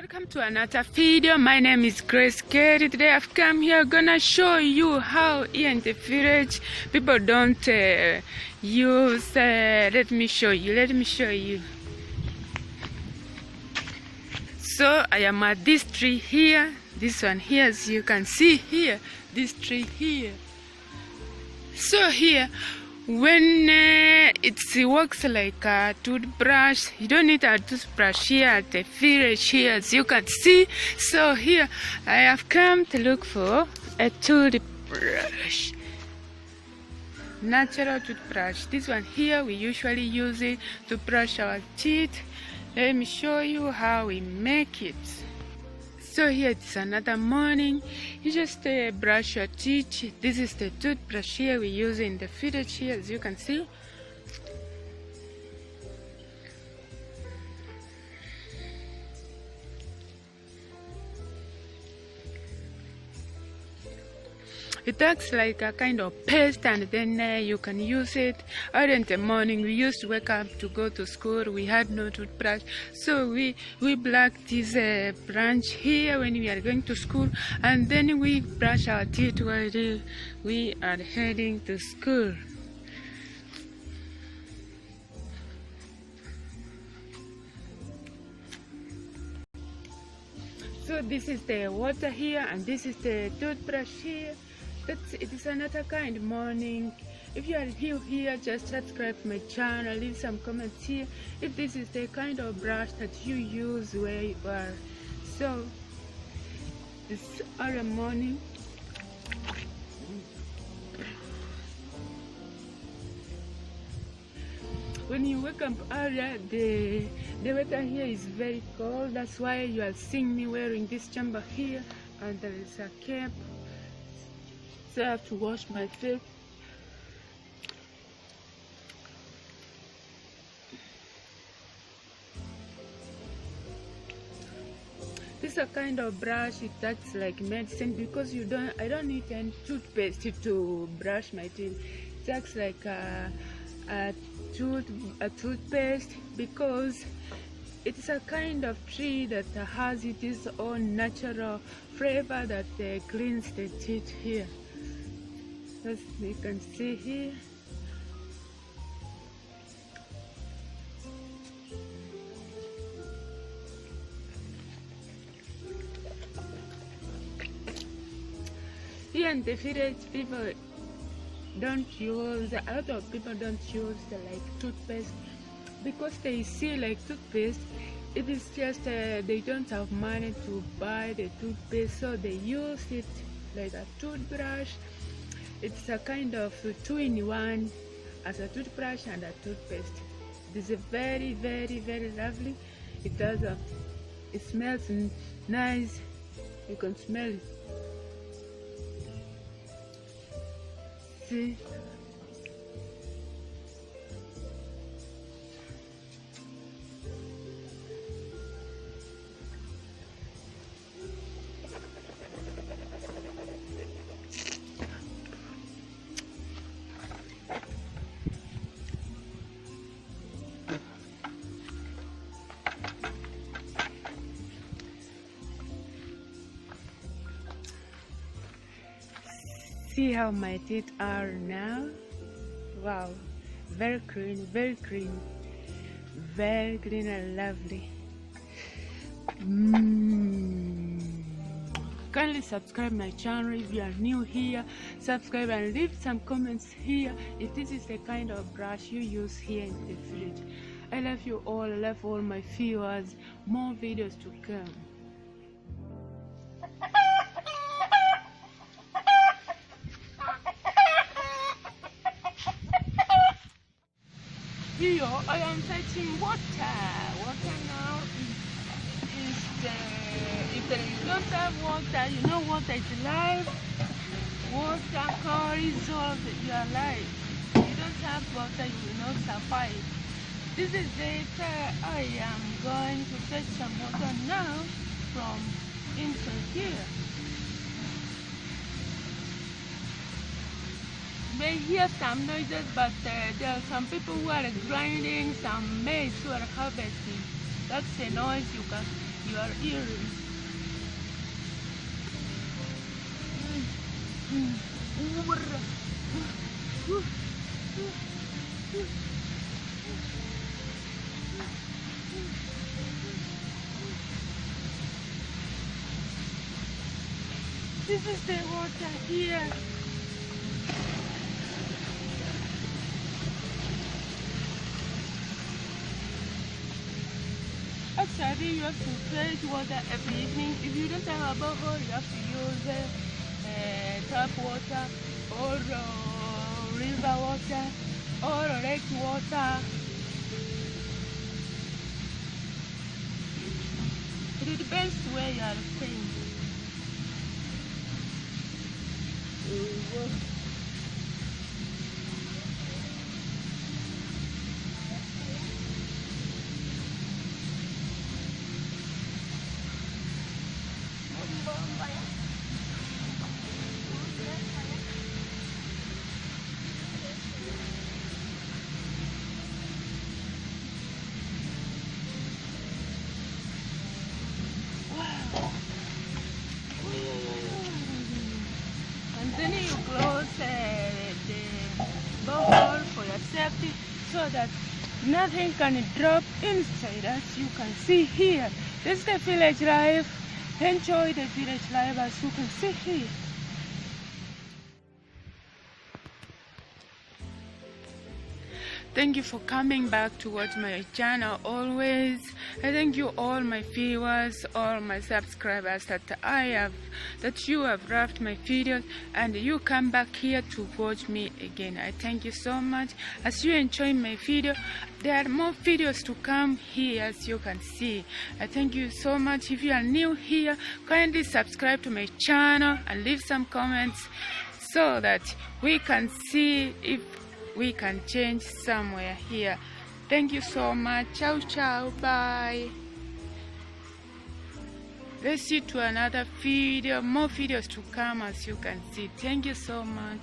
Welcome to another video. My name is Kerry. Today I've come here gonna show you how here in the village people don't use let me show you. So I am at this tree here, this one here, as you can see here, this tree here. So here when it works like a toothbrush, you don't need a toothbrush here at the village here, as you can see. So here I have come to look for a toothbrush, natural toothbrush. This one here we usually use it to brush our teeth. Let me show you how we make it. So here it's another morning. You just brush your teeth. This is the toothbrush here we use in the village here, as you can see. It acts like a kind of paste, and then you can use it. Early in the morning, we used to wake up to go to school. We had no toothbrush, so we pluck this branch here when we are going to school, and then we brush our teeth while we are heading to school. So this is the water here, and this is the toothbrush here. It is another kind of morning. If you are new here, just subscribe my channel, leave some comments here if this is the kind of brush that you use where you are. So it's early morning. When you wake up earlier, the weather here is very cold. That's why you are seeing me wearing this jumper here, and there is a cap. So I have to wash my face. This is a kind of brush. It acts like medicine because I don't need any toothpaste to brush my teeth. It acts like a toothpaste because it's a kind of tree that has its own natural flavor that cleans the teeth here. As you can see here. Here in the village, people don't use, a lot of people don't use like toothpaste because they see like toothpaste, it is just they don't have money to buy the toothpaste, so they use it like a toothbrush. It's a kind of two-in-one, as a toothbrush and a toothpaste. This is very, very, very lovely. It smells nice. You can smell it. See? See how my teeth are now? Wow, very clean, very clean, very clean and lovely. Kindly subscribe my channel if you are new here. Subscribe and leave some comments here if this is the kind of brush you use here in the village. I love you all. I love all my viewers. More videos to come. Here I am fetching water. Water now is if there is not have water, you know water is life. Water carries all your life. If you don't have water, you will not survive. This is it. I am going to fetch some water now from inside here. may hear some noises, but there are some people who are grinding some maize who are harvesting. That's the noise your earrings. This is the water here. Actually, you have to fetch water every evening. If you don't have a borehole, you have to use tap water or river water or lake water. It depends where you are staying. And then you close the borehole for your safety so that nothing can drop inside. As you can see here, this is the village life. Enjoy the village life as you can see here. Thank you for coming back to watch my channel always. I thank you all my viewers, all my subscribers that you have loved my videos and you come back here to watch me again. I thank you so much. As you enjoy my video, there are more videos to come here as you can see. I thank you so much. If you are new here, kindly subscribe to my channel and leave some comments so that we can see if we can change somewhere here. Thank you so much. Ciao ciao, bye. Let's see to another video, more videos to come as you can see. Thank you so much.